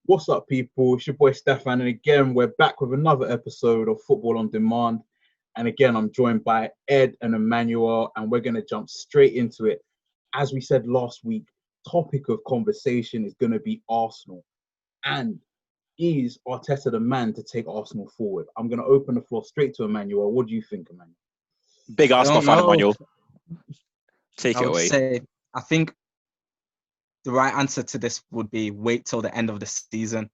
What's up, people? It's your boy Stefan, and again, we're back with another episode of Football on Demand. And again, I'm joined by Ed and Emmanuel, and we're going to jump straight into it. As we said last week, topic of conversation is going to be Arsenal. And is Arteta the man to take Arsenal forward? I'm going to open the floor straight to Emmanuel. What do you think, Emmanuel? Big Arsenal fan, Emmanuel. Take it away. I think the right answer to this would be wait till the end of the season.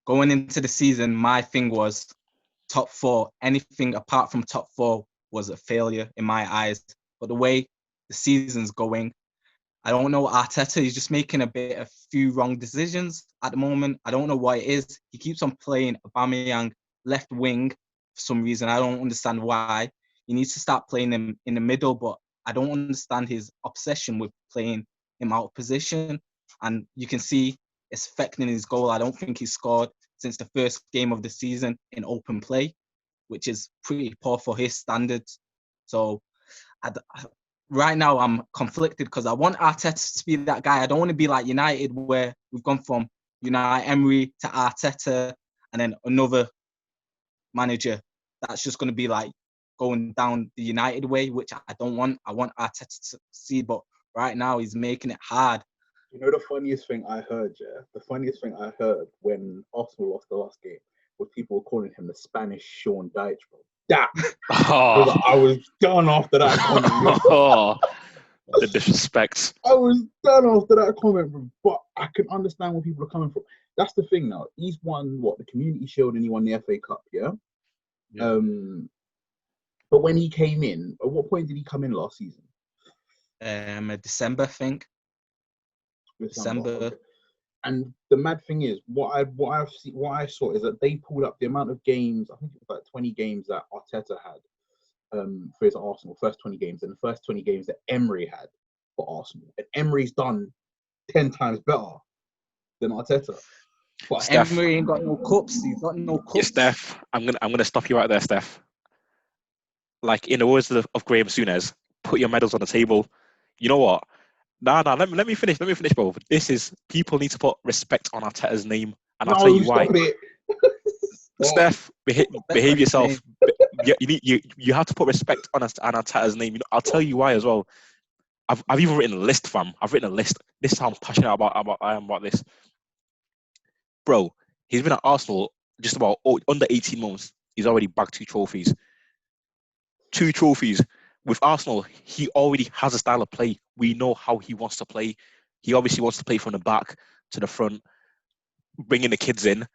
Going into the season, my thing was top four. Anything apart from top four was a failure in my eyes. But the way the season's going, I don't know. Arteta is just making a few wrong decisions at the moment. I don't know what it is. He keeps on playing Aubameyang left wing for some reason. I don't understand why. He needs to start playing him in the middle, but I don't understand his obsession with playing him out of position. And you can see it's affecting his goal. I don't think he's scored since the first game of the season in open play, which is pretty poor for his standards. So right now I'm conflicted because I want Arteta to be that guy. I don't want to be like United, where we've gone from Emery to Arteta and then another manager that's just going to be like going down the United way, which I don't want. I want Arteta to succeed, but right now he's making it hard. You know the funniest thing I heard, The funniest thing I heard when Arsenal lost the last game was people were calling him the Spanish Sean Dyche, bro. That I was done after that comment. The disrespect. I was done after that comment, bro. But I can understand where people are coming from. That's the thing now. He's won the Community Shield and he won the FA Cup, yeah? But when he came in, at what point did he come in last season? December, I think. December. Okay. And the mad thing is, what I saw is that they pulled up the amount of games. I think it was like 20 games that Arteta had for his Arsenal, first 20 games, and the first 20 games that Emery had for Arsenal. And Emery's done 10 times better than Arteta. But Steph, Emery ain't got no cups. He's got no cups. Yeah, Steph, I'm gonna stop you right there, Steph. Like in the words of Graham Souness, put your medals on the table. You know what? Let me finish, bro. This is, people need to put respect on Arteta's name, and I'll tell you why. Steph, behave yourself. You have to put respect on Arteta's name. I'll tell you why as well. I've even written a list, fam. I've written a list. This is how passionate I am about this. Bro, he's been at Arsenal just about under 18 months. He's already bagged 2 trophies. 2 trophies. With Arsenal, he already has a style of play. We know how he wants to play. He obviously wants to play from the back to the front, bringing the kids in.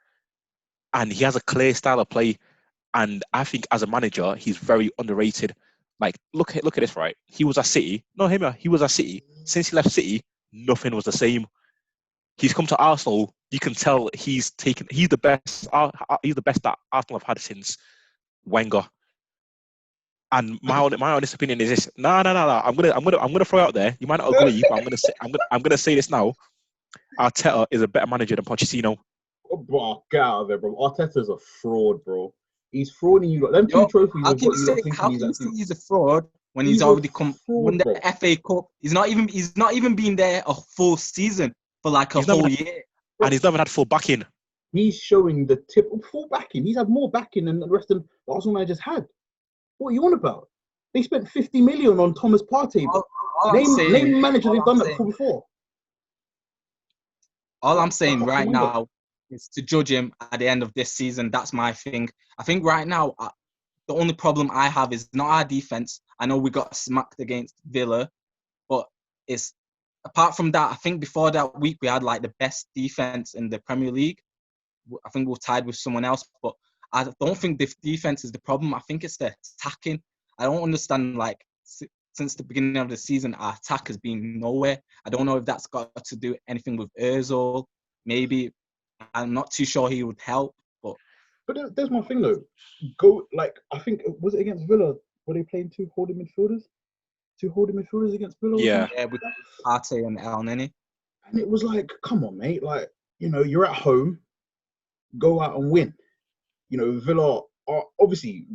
And he has a clear style of play. And I think as a manager, he's very underrated. Like, look at this, right? He was at City. No, he was at City. Since he left City, nothing was the same. He's come to Arsenal. You can tell he's the best. He's the best that Arsenal have had since Wenger. And my honest opinion is this: no. I'm gonna throw out there. You might not agree, but I'm gonna say this now. Arteta is a better manager than Pochettino. Oh, bro, get out of there, bro. Arteta's a fraud, bro. He's frauding you. Them 2 trophies. How can you say he's a fraud when he's already won the FA Cup? He's not even been there a full season for like a whole year, and he's never had full backing. He's showing the tip of full backing. He's had more backing than the rest of the Arsenal managers had. What are you on about? They spent 50 million on Thomas Partey. Name managers they've done that before. All I'm saying right now is to judge him at the end of this season. That's my thing. I think right now, the only problem I have is not our defense. I know we got smacked against Villa, but it's apart from that, I think before that week we had like the best defense in the Premier League. I think we're tied with someone else, but I don't think the defense is the problem. I think it's the attacking. I don't understand, like, since the beginning of the season, our attack has been nowhere. I don't know if that's got to do anything with Ozil. Maybe. I'm not too sure he would help. But there's my thing, though. I think, was it against Villa? Were they playing 2 holding midfielders? 2 holding midfielders against Villa? Yeah, with Partey and El Neni. And it was like, come on, mate. Like, you're at home. Go out and win. Villa are obviously.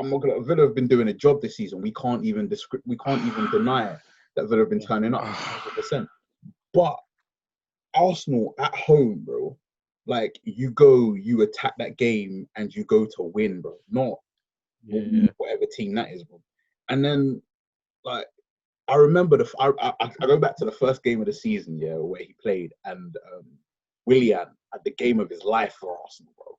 Villa have been doing a job this season. We can't even deny that Villa have been turning up 100%. But Arsenal at home, bro, like you attack that game and you go to win, bro. Not whatever team that is, bro. And then like I remember I go back to the first game of the season, yeah, where he played, and Willian had the game of his life for Arsenal, bro.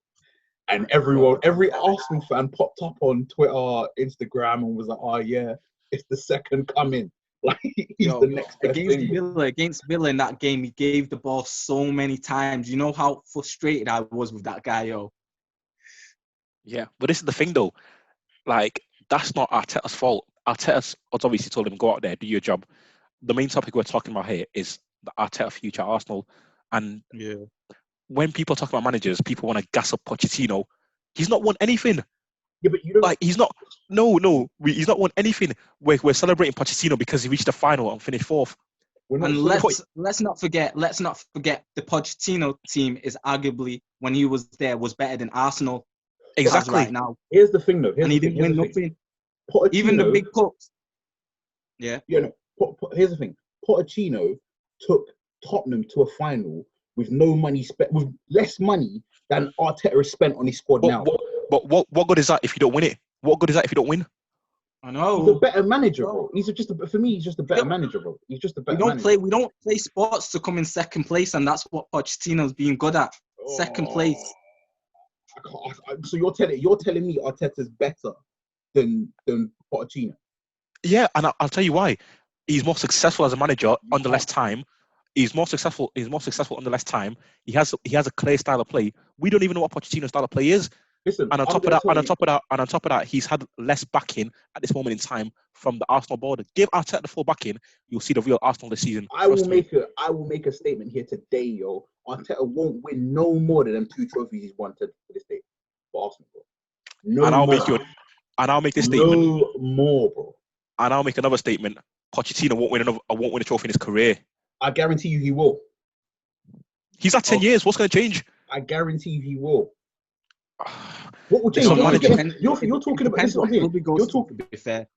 And every Arsenal fan popped up on Twitter, Instagram, and was like, "Oh yeah, it's the second coming." Like he's the next best thing. Against Villa in that game, he gave the ball so many times. You know how frustrated I was with that guy, yo. Yeah, but this is the thing though. Like, that's not Arteta's fault. Arteta's obviously told him, go out there, do your job. The main topic we're talking about here is the Arteta future at Arsenal. And when people talk about managers, people want to gas up Pochettino. He's not won anything. Yeah, but you don't. Like, he's not. He's not won anything. We're celebrating Pochettino because he reached the final and finished fourth. And let's not forget the Pochettino team is arguably, when he was there, was better than Arsenal. Exactly. Right now. Here's the thing, though. And he didn't win nothing. Even the big cups. Yeah. No, here's the thing. Pochettino took Tottenham to a final with no money spent, with less money than Arteta has spent on his squad now. But what good is that if you don't win it? What good is that if you don't win? I know. He's a better manager, bro. For me, he's just a better manager, bro. He's just a better manager. We don't play sports to come in second place, and that's what Pochettino's being good at. Second place. So you're telling me Arteta's better than Pochettino? Yeah, and I'll tell you why. He's more successful as a manager under less time. He's more successful under less time. He has a clear style of play. We don't even know what Pochettino's style of play is. Listen, and on top of that, he's had less backing at this moment in time from the Arsenal board. Give Arteta the full backing, you'll see the real Arsenal this season. I will make a statement here today, yo. Arteta won't win no more than them 2 trophies he's won for this day for Arsenal, bro. I'll make this statement. No more, bro. And I'll make another statement. Pochettino won't win a trophy in his career. I guarantee you he will. He's at 10 years. What's going to change? I guarantee you he will. What will change? You're talking about this. You're talking. To be fair,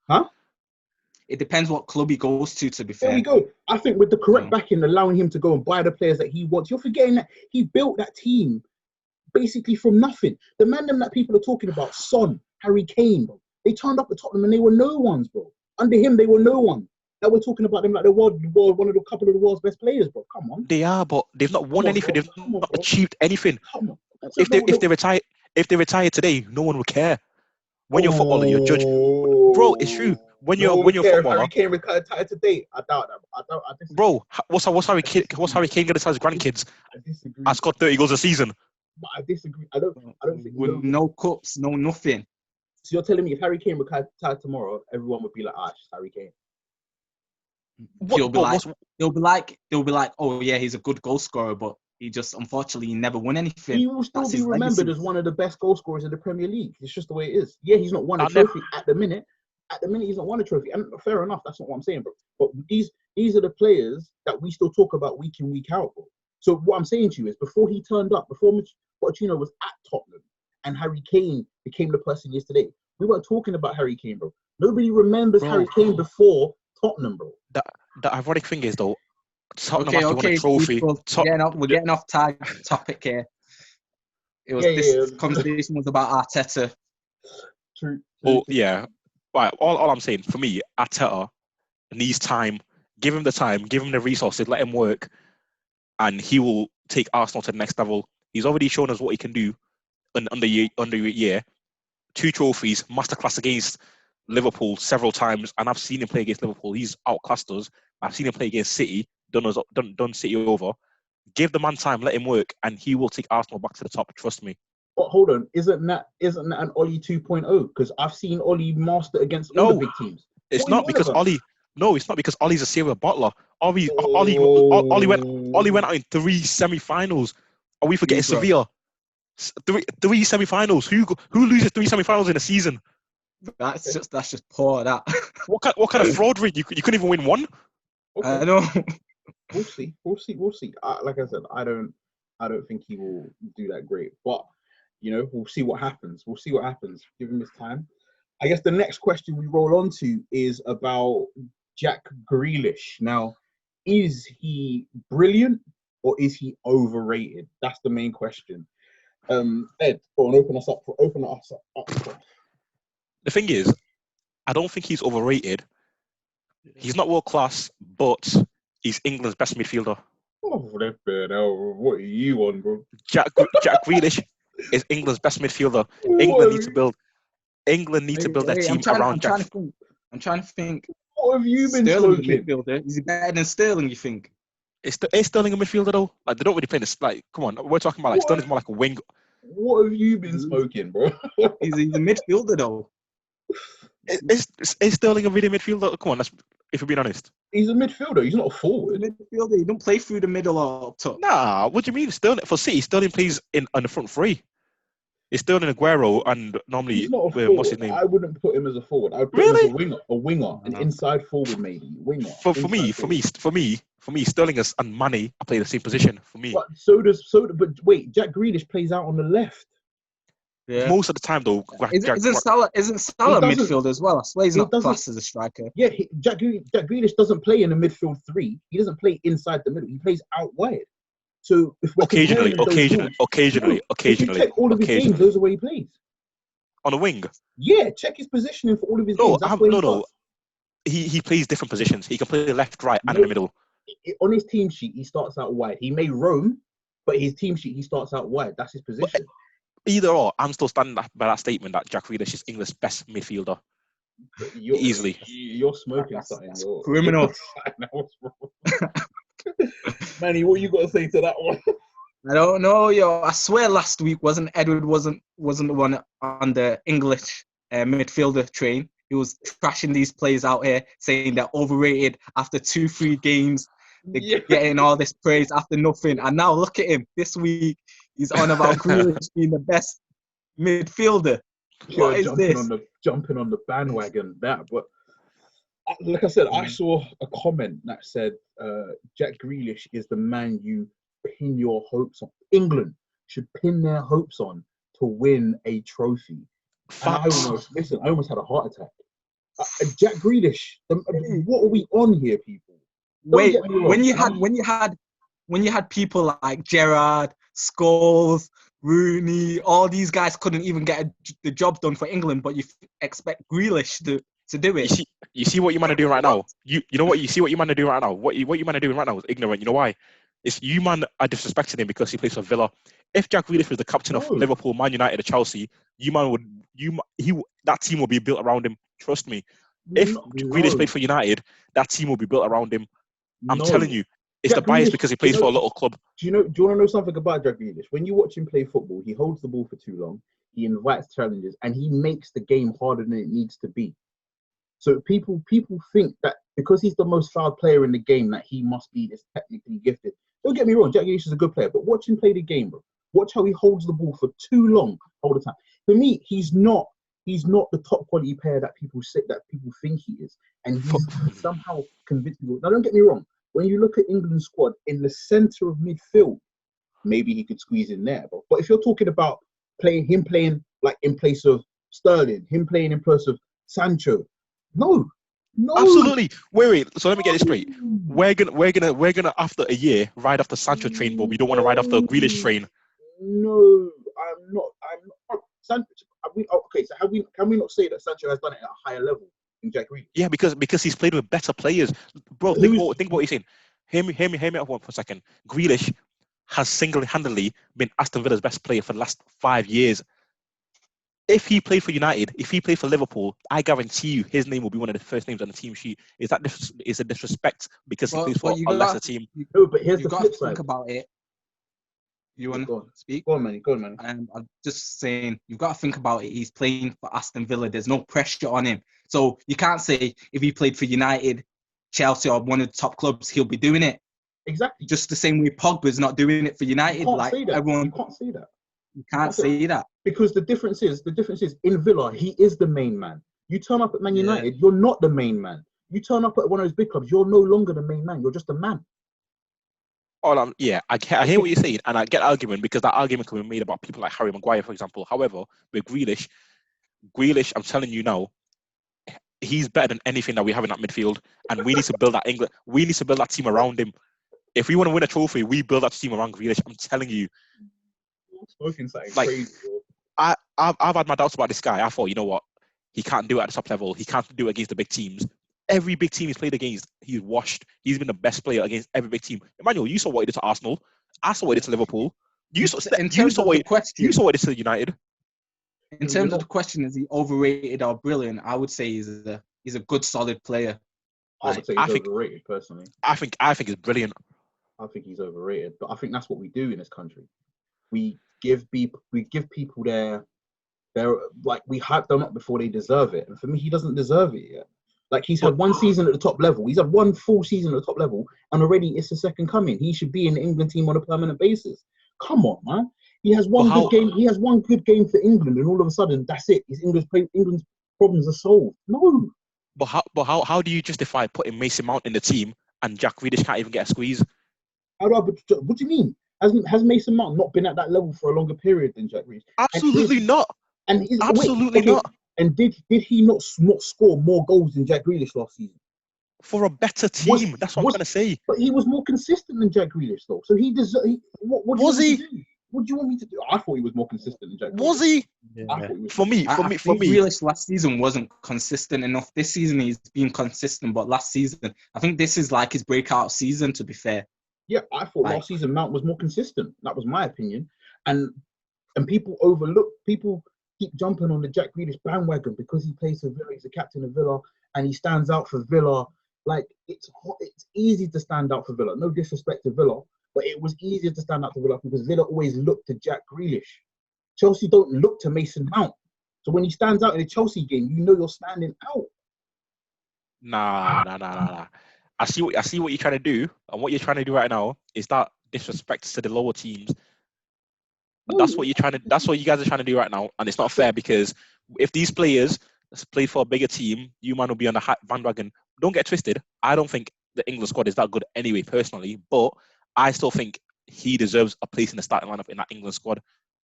huh? It depends what club he goes to be fair. There we go. I think with the correct backing, allowing him to go and buy the players that he wants, you're forgetting that he built that team basically from nothing. The man that people are talking about, Son, Harry Kane, bro. They turned up at Tottenham and they were no ones, bro. Under him, they were no one. Now we're talking about them like one of the couple of the world's best players, bro. Come on. They are, but they've not won anything. They've not achieved anything. Come on. If they retire today, no one will care. When you're a footballer, you're judged. Bro, it's true. When you're a footballer, Harry Kane retired today. I doubt that. I disagree. Bro, what's Harry Kane gonna tell his grandkids? I disagree. I scored 30 goals a season. But I disagree. I don't think with no cups, no nothing. So you're telling me if Harry Kane retired tomorrow, everyone would be like, it's Harry Kane. They'll be like, oh yeah, he's a good goal scorer, but he just unfortunately never won anything. He will still be remembered as one of the best goal scorers in the Premier League. It's just the way it is. Yeah, he's not won a trophy at the minute. At the minute, he's not won a trophy. And fair enough, that's not what I'm saying, bro. But these are the players that we still talk about week in, week out, bro. So what I'm saying to you is, before he turned up, before Pochettino was at Tottenham, and Harry Kane became the person he is today, we weren't talking about Harry Kane, bro. Nobody remembers Harry Kane before Tottenham, bro. The ironic thing is, though, Tottenham actually won a trophy. We're getting off topic here. This conversation was about Arteta. True. Oh yeah. Right. All I'm saying, for me, Arteta needs time. Give him the time. Give him the resources. Let him work, and he will take Arsenal to the next level. He's already shown us what he can do under a year. 2 trophies, masterclass against Liverpool several times, and I've seen him play against Liverpool. He's outclassed us. I've seen him play against City, done City over. Give the man time, let him work, and he will take Arsenal back to the top. Trust me. But hold on, isn't that an Ollie 2.0? Because I've seen Ollie master against all the big teams. It's not because Ollie. No, it's not because Ollie's a serial bottler. Ollie went out in 3 semi-finals. Are we forgetting Sevilla? 3 semi-finals. Who loses 3 semi-finals in a season? That's just poor. That. What kind of fraud ring? You couldn't even win one. Okay. I know. We'll see. Like I said, I don't think he will do that great. But we'll see what happens. Give him his time. I guess the next question we roll on to is about Jack Grealish. Now, is he brilliant? or is he overrated? That's the main question. Ed, go on, open us up. The thing is, I don't think he's overrated. He's not world class, but he's England's best midfielder. Oh, what are you on, bro? Jack Grealish is England's best midfielder. England need to build their team around Jack. I'm trying to think. What have you been Sterling smoking? midfielder. Is he better than Sterling, you think? Is Sterling a midfielder though? Like they don't really play this. Like, come on, we're talking about like Sterling's more like a wing. What have you been smoking, bro? He's a midfielder though. Is Sterling a really midfielder? Come on, if we're being honest. He's a midfielder. He's not a forward. Midfielder. He don't play through the middle or up top. Nah, what do you mean? Sterling for City, Sterling plays on the front three. It's Sterling, Aguero, and normally He's not a forward. what's his name? I wouldn't put him as a forward. I would put him as a winger, an inside forward maybe. Winger. For me, Sterling and Mane play the same position. For me, but but wait, Jack Grealish plays out on the left. Yeah. Most of the time though, isn't Salah midfield as well? I swear he's not classed as a striker. Yeah, Jack Grealish doesn't play in the midfield three. He doesn't play inside the middle. He plays out wide. So if we're occasionally. If you check all of his games, those are where he plays. On a wing. Yeah, check his positioning for all of his games. No. He plays different positions. He can play left, right, and in the middle. On his team sheet, he starts out wide. He may roam, but his team sheet, he starts out wide. That's his position. Either or, I'm still standing by that statement that Jack Grealish is England's best midfielder. Easily. You're smoking something. You're criminal. Manny, what you got to say to that one? I don't know, yo. I swear last week Edward wasn't the one on the English midfielder train. He was trashing these players out here, saying they're overrated after 2-3 games. They're getting all this praise after nothing. And now look at him. This week, he's on about Grealish being the best midfielder. What is this? Jumping on the bandwagon, but like I said, I saw a comment that said Jack Grealish is the man you pin your hopes on. England should pin their hopes on to win a trophy. And I almost had a heart attack. Jack Grealish, what are we on here, people? Wait, when you had people like Gerrard, Scholes, Rooney, all these guys couldn't even get the job done for England, but you expect Grealish to do it. You see what you man are doing right now. You know what you see what you man are doing right now. What you man are doing right now is ignorant. You know why? It's you man are disrespecting him because he plays for Villa. If Jack Grealish was the captain of Liverpool, Man United, or Chelsea, that team will be built around him. Trust me. If Grealish played for United, that team will be built around him. I'm telling you, it's the bias because he plays for a little club. Do you want to know something about Jack Grealish? When you watch him play football, he holds the ball for too long. He invites challenges, and he makes the game harder than it needs to be. So people think that because he's the most fouled player in the game, that he must be this technically gifted. Don't get me wrong, Jack Grealish is a good player, but watch him play the game, bro. Watch how he holds the ball for too long all the time. For me, he's not the top quality player that people think he is, and he's somehow convinced people. Now, don't get me wrong. When you look at England's squad in the centre of midfield, maybe he could squeeze in there. But if you're talking about him playing like in place of Sterling, him playing in place of Sancho, no. Absolutely. Wait. So let me get this straight. We're gonna after a year ride off the Sancho train, but we don't want to ride off the Grealish train. No, I'm not. Sancho. Okay, so can we not say that Sancho has done it at a higher level than Jack Grealish? Yeah, because he's played with better players, bro. Think about what he's saying. Hear me out for a second. Grealish has single-handedly been Aston Villa's best player for the last 5 years. If he played for United, if he played for Liverpool, I guarantee you his name will be one of the first names on the team sheet. Is a disrespect because he plays for a lesser team? No, but here's the flip side. Think about it. You want to speak? Go on, man. I'm just saying, you've got to think about it. He's playing for Aston Villa. There's no pressure on him. So you can't say if he played for United, Chelsea, or one of the top clubs, he'll be doing it. Exactly. Just the same way Pogba's not doing it for United. You can't say that. You can't say that. Because the difference is in Villa, he is the main man. You turn up at Man United, you're not the main man. You turn up at one of those big clubs, you're no longer the main man. You're just a man. I hear what you're saying, and I get the argument because that argument can be made about people like Harry Maguire, for example. However, with Grealish, I'm telling you now, he's better than anything that we have in that midfield, and we need to build that team around him. If we want to win a trophy, we build that team around Grealish. I'm telling you. Smoking something Like, crazy, bro. I've had my doubts about this guy. I thought, you know what? He can't do it at the top level. He can't do it against the big teams. Every big team he's played against, he's washed. He's been the best player against every big team. Emmanuel, you saw what he did to Arsenal. I saw what he did to Liverpool. You saw what he did to United. In terms of the question, is he overrated or brilliant? I would say he's a good, solid player. I would say he's overrated, personally. I think he's brilliant. I think he's overrated, but I think that's what we do in this country. We give people their like, we hype them up before they deserve it, and for me, he doesn't deserve it yet. Like, he's had one season at the top level. He's had one full season at the top level, and already it's the second coming. He should be in the England team on a permanent basis. Come on, man. He has one good game. He has one good game for England, and all of a sudden, that's it. England's problems are solved. No. But how do you justify putting Mason Mount in the team and Jack Grealish can't even get a squeeze? What do you mean? Has Mason Mount not been at that level for a longer period than Jack Grealish? Absolutely not. Absolutely not. And did he not score more goals than Jack Grealish last season? For a better team, that's what I'm trying to say. But he was more consistent than Jack Grealish, though. So he deserved. What do you want me to do? I thought he was more consistent than Jack Grealish. Was he? Yeah. For me, Grealish last season wasn't consistent enough. This season he's been consistent, but last season, I think this is like his breakout season, to be fair. Yeah, I thought last season Mount was more consistent. That was my opinion. And people keep jumping on the Jack Grealish bandwagon because he plays for Villa. He's the captain of Villa, and he stands out for Villa. Like, it's easy to stand out for Villa. No disrespect to Villa, but it was easier to stand out to Villa because Villa always looked to Jack Grealish. Chelsea don't look to Mason Mount. So when he stands out in a Chelsea game, you know you're standing out. Nah. I see what you're trying to do, and what you're trying to do right now is that disrespect to the lower teams. That's what you guys are trying to do right now, and it's not fair because if these players play for a bigger team, you might not be on the bandwagon. Don't get twisted. I don't think the England squad is that good anyway, personally, but I still think he deserves a place in the starting lineup in that England squad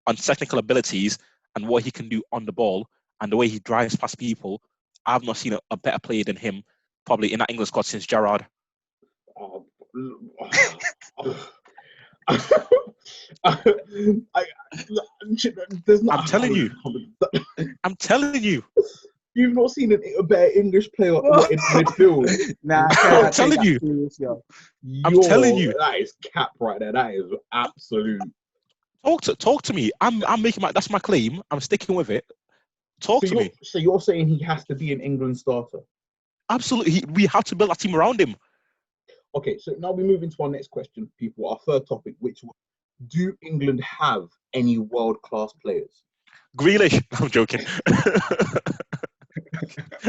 on technical abilities and what he can do on the ball and the way he drives past people. I've not seen a better player than him probably in that England squad since Gerrard. I'm telling you. You've not seen a better English player in midfield. I'm telling you. I'm telling you. That is cap right there. That is absolute. Talk to me. I'm making that's my claim. I'm sticking with it. Talk to me. So you're saying he has to be an England starter? Absolutely. We have to build our team around him. Okay, so now we move into our next question, people. Our third topic, which was, do England have any world-class players? Grealish. I'm joking.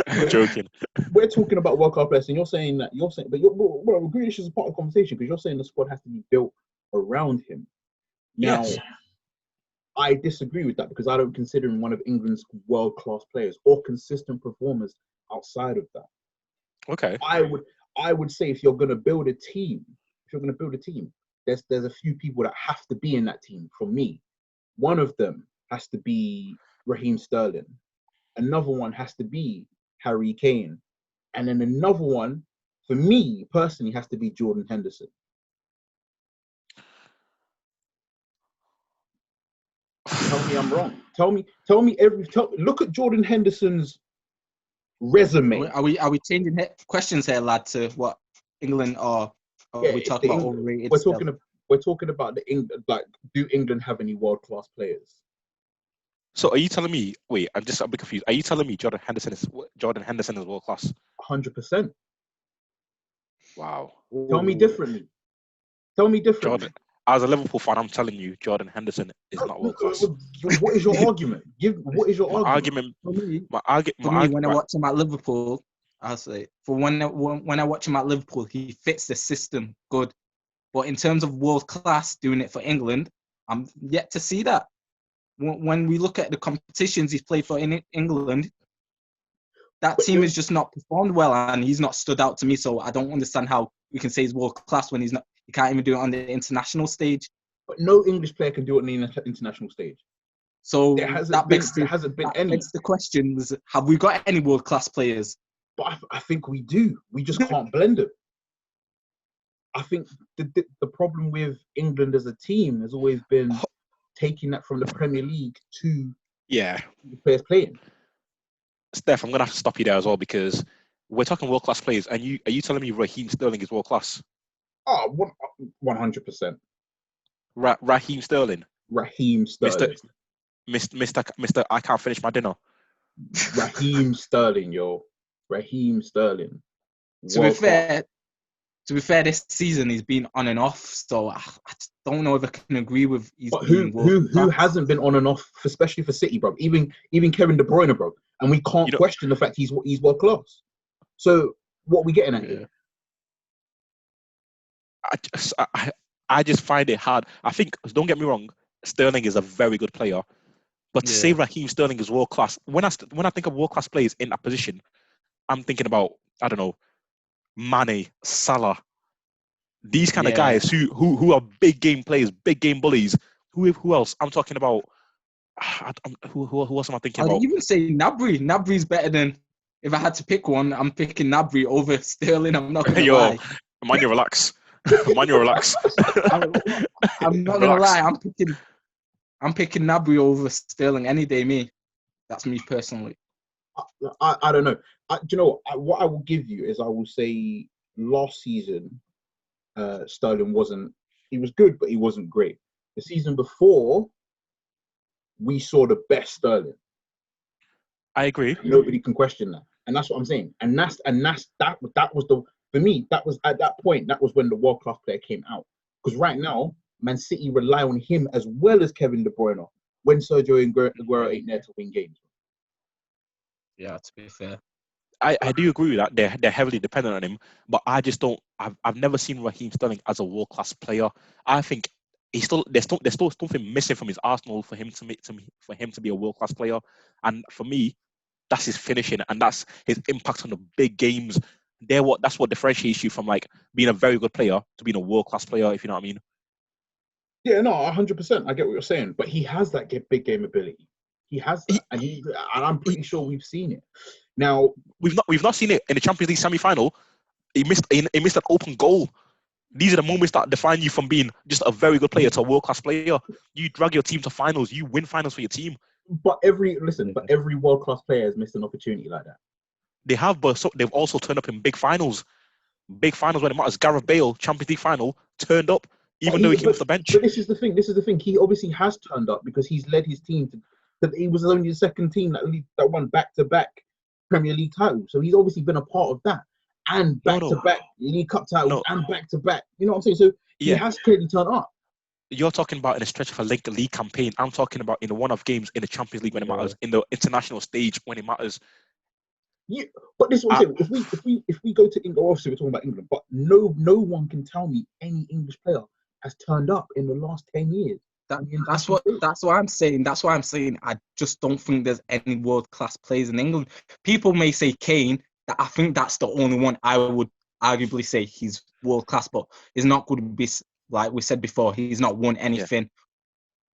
I'm joking. We're talking about world-class players, and you're saying, well, Grealish is a part of the conversation because you're saying the squad has to be built around him. Now, yes. I disagree with that because I don't consider him one of England's world-class players or consistent performers outside of that. Okay. I would say if you're going to build a team, there's a few people that have to be in that team. For me, one of them has to be Raheem Sterling. Another one has to be Harry Kane. And then another one, for me personally, has to be Jordan Henderson. Tell me I'm wrong. Look at Jordan Henderson's resume. Are we changing questions here, lad, to what England are we talking about overrated? We're talking about do England have any world-class players? So are you telling me? Wait, I'm a bit confused. Are you telling me Jordan Henderson is world class? 100%. Wow. Tell me differently. Jordan, as a Liverpool fan, I'm telling you, Jordan Henderson is not world class. What is your argument? What is your argument? My argument. When I watch him at Liverpool, I'll say when I watch him at Liverpool, he fits the system good. But in terms of world class, doing it for England, I'm yet to see that. When we look at the competitions he's played for in England, that team has just not performed well, and he's not stood out to me. So I don't understand how we can say he's world class when he can't even do it on the international stage. But no English player can do it on the international stage. So there hasn't been any. Begs the question: have we got any world class players? But I think we do. We just can't blend them. I think the problem with England as a team has always been taking that from the Premier League to Yeah. the players playing. Steph, I'm going to have to stop you there as well because we're talking world-class players, and are you telling me Raheem Sterling is world-class? Oh, 100%. Raheem Sterling? Raheem Sterling. Mr. I can't finish my dinner. Raheem Sterling, yo. Raheem Sterling. To be fair, this season he's been on and off, so I don't know if I can agree with who hasn't been on and off, especially for City, bro. Even Kevin De Bruyne, bro. And we can't question the fact he's world class. So what are we getting at here? I just find it hard. I think, don't get me wrong, Sterling is a very good player, but to say Raheem Sterling is world class, when I think of world class players in that position, I'm thinking about, I don't know, Mane, Salah, these kind of guys who are big game players, big game bullies. Who else? I'm talking about. Who else am I thinking about? I'd even say Gnabry. Gnabry's better than. If I had to pick one, I'm picking Gnabry over Sterling. I'm not gonna lie. Man, you relax. Man, you relax. I'm not gonna lie. I'm picking Gnabry over Sterling any day. Me. That's me personally. I don't know. Do you know what I will give you is I will say last season, Sterling wasn't. He was good, but he wasn't great. The season before, we saw the best Sterling. I agree. Nobody can question that, and that's what I'm saying. And that was the for me. That was at that point. That was when the world class player came out. Because right now, Man City rely on him as well as Kevin De Bruyne when Sergio Aguero ain't there to win games. Yeah, to be fair. I do agree with that. They're heavily dependent on him, but I just don't. I've never seen Raheem Sterling as a world class player. I think there's still something missing from his Arsenal for him to be a world class player. And for me, that's his finishing and that's his impact on the big games. That's what differentiates you from like being a very good player to being a world class player. If you know what I mean. Yeah, no, 100%. I get what you're saying, but he has that big game ability. He has that, and I'm pretty sure we've seen it. Now we've not seen it in the Champions League semi-final. He missed an open goal. These are the moments that define you from being just a very good player to a world-class player. You drag your team to finals. You win finals for your team. But every world-class player has missed an opportunity like that. They have, but they've also turned up in big finals. Big finals when it matters. Gareth Bale, Champions League final, turned up even though he came off the bench. But this is the thing. He obviously has turned up because he's led his team to. He was only the second team that won back-to-back Premier League titles. So he's obviously been a part of that. And back-to-back League Cup titles and back-to-back. You know what I'm saying? So he has clearly turned up. You're talking about in a stretch of a league campaign. I'm talking about in the one-off games in the Champions League when it matters, in the international stage when it matters. Yeah, but this is what I'm saying. If we go to England, obviously we're talking about England, but no one can tell me any English player has turned up in the last 10 years. That's what I'm saying. That's why I'm saying I just don't think there's any world-class players in England. People may say Kane. That I think that's the only one I would arguably say he's world-class, but he's not going to be, like we said before, he's not won anything. Yeah.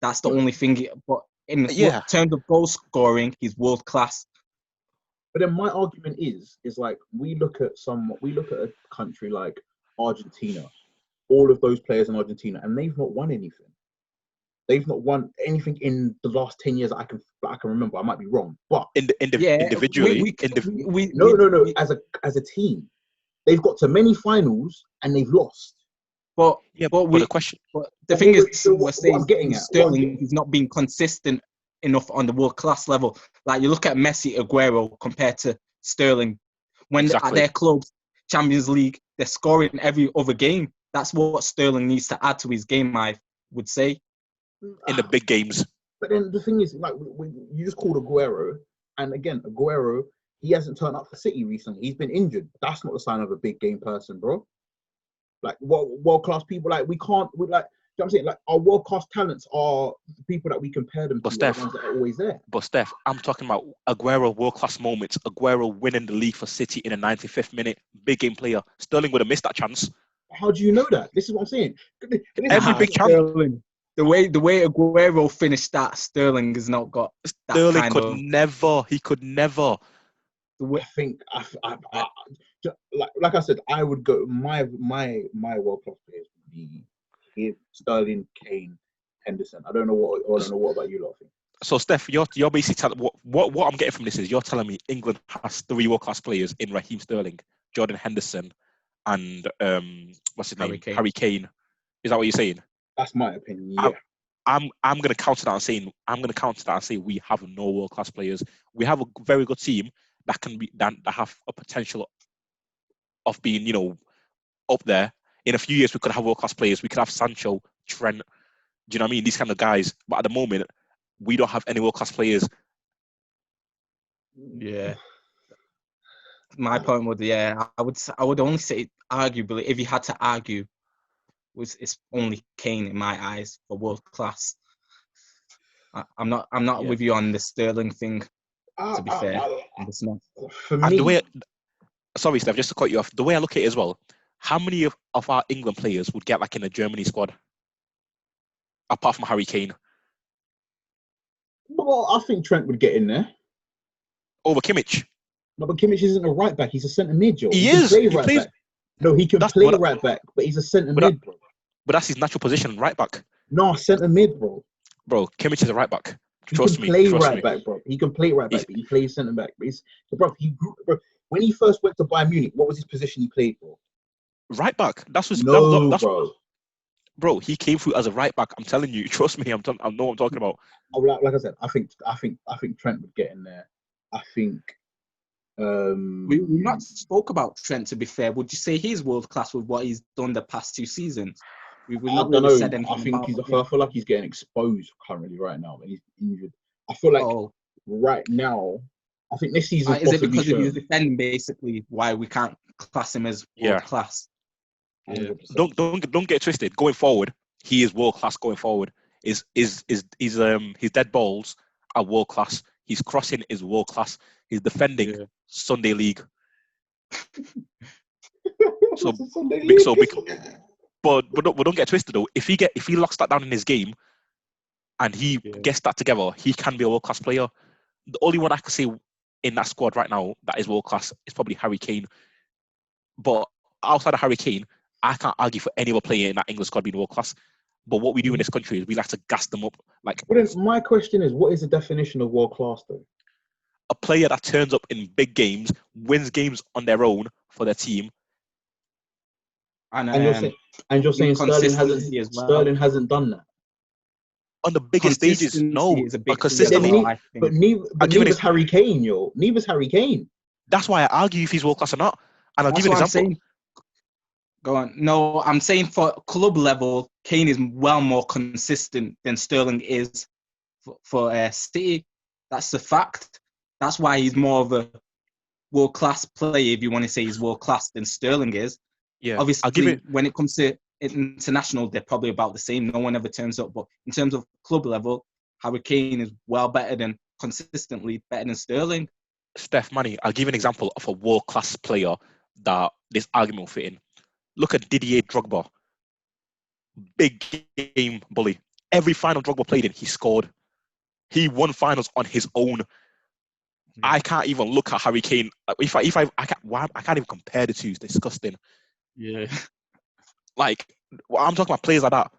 That's the only thing. But in terms of goal scoring, he's world-class. But then my argument is like we look at a country like Argentina, all of those players in Argentina, and they've not won anything. They've not won anything in the last 10 years that I can remember. I might be wrong, but individually, no. As a team, they've got to many finals and they've lost. The thing is, we're saying Sterling is not being consistent enough on the world class level. Like you look at Messi, Aguero compared to Sterling, when at their clubs, Champions League, they're scoring every other game. That's what Sterling needs to add to his game, I would say. In the big games. But then the thing is, like, you just called Aguero, and again, Aguero, he hasn't turned up for City recently. He's been injured. That's not the sign of a big game person, bro. Like, world-class people, like, you know what I'm saying? Like, our world-class talents are the people that we compare them to, the ones that are always there. But Steph, I'm talking about Aguero world-class moments. Aguero winning the league for City in the 95th minute, big game player. Sterling would have missed that chance. How do you know that? This is what I'm saying. Every big chance. The way Aguero finished that, Sterling has not got that Sterling could never. He could never. I think like I said, I would go. My world class players would be here, Sterling, Kane, Henderson. I don't know what about you lot think. So Steph, you're basically telling what I'm getting from this is you're telling me England has 3 world class players in Raheem Sterling, Jordan Henderson, and what's his name? Harry Kane. Is that what you're saying? That's my opinion. Yeah. I'm going to counter that and say we have no world class players. We have a very good team that have a potential of being, up there. In a few years, we could have world class players. We could have Sancho, Trent. Do you know what I mean? These kind of guys. But at the moment, we don't have any world class players. Yeah. My point would, I would only say, arguably, if you had to argue, it's only Kane in my eyes for world class. I'm not with you on the Sterling thing. To be fair, for me, sorry, Steph, just to cut you off. The way I look at it as well, how many of our England players would get in the Germany squad, apart from Harry Kane? Well, I think Trent would get in there over Kimmich. No, but Kimmich isn't a right back. He's a centre mid, Joe. He is. He plays. Back. No, he can play right back, but he's a centre mid, bro. But that's his natural position, right back. No, centre mid, bro. Bro, Kimmich is a right back. Trust me. He can play right back, bro. He can play right back, but he plays centre back. But when he first went to Bayern Munich, what was his position he played for? Right back. That's bro. Bro, he came through as a right back. I'm telling you. Trust me. I know what I'm talking about. Oh, like I said, I think Trent would get in there. I think. We've not spoke about Trent. To be fair, would you say he's world class with what he's done the past 2 seasons? We've not really said anything. I feel like he's getting exposed currently right now. He's injured. I feel like right now. I think this season is it because of his defending basically why we can't class him as world class? Yeah. Don't get twisted. Going forward, he is world class. Going forward, his dead balls are world class. His crossing is world class. His defending Sunday League. But don't get twisted though. If he locks that down in his game, and he gets that together, he can be a world class player. The only one I can say in that squad right now that is world class is probably Harry Kane. But outside of Harry Kane, I can't argue for any other player in that England squad being world class. But what we do in this country is we like to gas them up. My question is, what is the definition of world class though? A player that turns up in big games, wins games on their own for their team. And you're saying Sterling hasn't done that on the biggest stages. No, consistently. But neither's Harry Kane, yo. Neither's Harry Kane. That's why I argue if he's world class or not. And I'll give you an example. Go on. No, I'm saying for club level, Kane is well more consistent than Sterling is for City. That's the fact. That's why he's more of a world-class player, if you want to say he's world-class, than Sterling is. Yeah. Obviously, when it comes to international, they're probably about the same. No one ever turns up. But in terms of club level, Harry Kane is consistently better than Sterling. Steph, Manny, I'll give you an example of a world-class player that this argument will fit in. Look at Didier Drogba. Big game bully. Every final Drogba played in, he scored. He won finals on his own. I can't even look at Harry Kane. I can't even compare the two. It's disgusting. Yeah. I'm talking about players like that.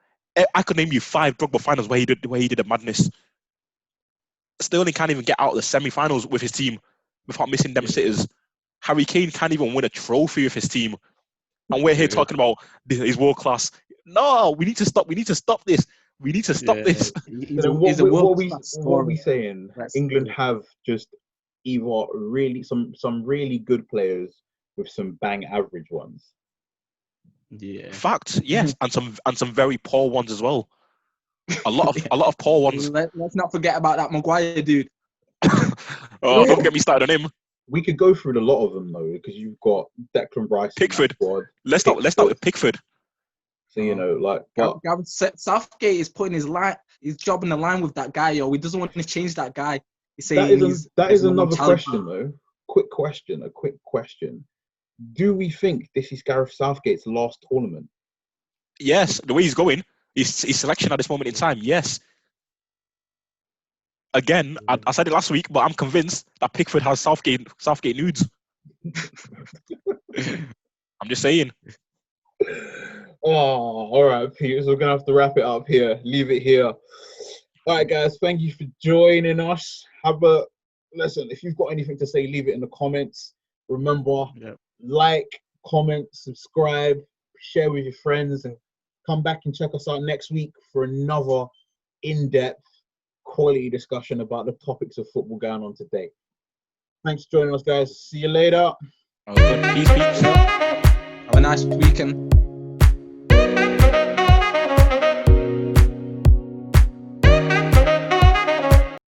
I could name you 5 Drogba finals where he did a madness. Sterling can't even get out of the semi-finals with his team without missing them sitters. Harry Kane can't even win a trophy with his team. And we're here talking about his world class. No, we need to stop. We need to stop this. We need to stop this. What are we saying? England have just either really some really good players with some bang average ones. Yeah. Facts, yes, and some very poor ones as well. A lot of poor ones. Let's not forget about that Maguire dude. Don't get me started on him. We could go through a lot of them though, because you've got Declan Rice, Pickford. Let's start with Pickford. So Southgate is putting his job in the line with that guy, yo. He doesn't want to change that guy. He's saying that is another question though. A quick question. Do we think this is Gareth Southgate's last tournament? Yes, the way he's going, his selection at this moment in time, yes. Again, I said it last week, but I'm convinced that Pickford has Southgate nudes. I'm just saying. Oh, all right, Pete. So we're gonna have to wrap it up here. Leave it here. All right, guys. Thank you for joining us. Listen. If you've got anything to say, leave it in the comments. Remember, like, comment, subscribe, share with your friends, and come back and check us out next week for another in-depth, quality discussion about the topics of football going on today. Thanks for joining us, guys. See you later. Peace. Have a nice weekend.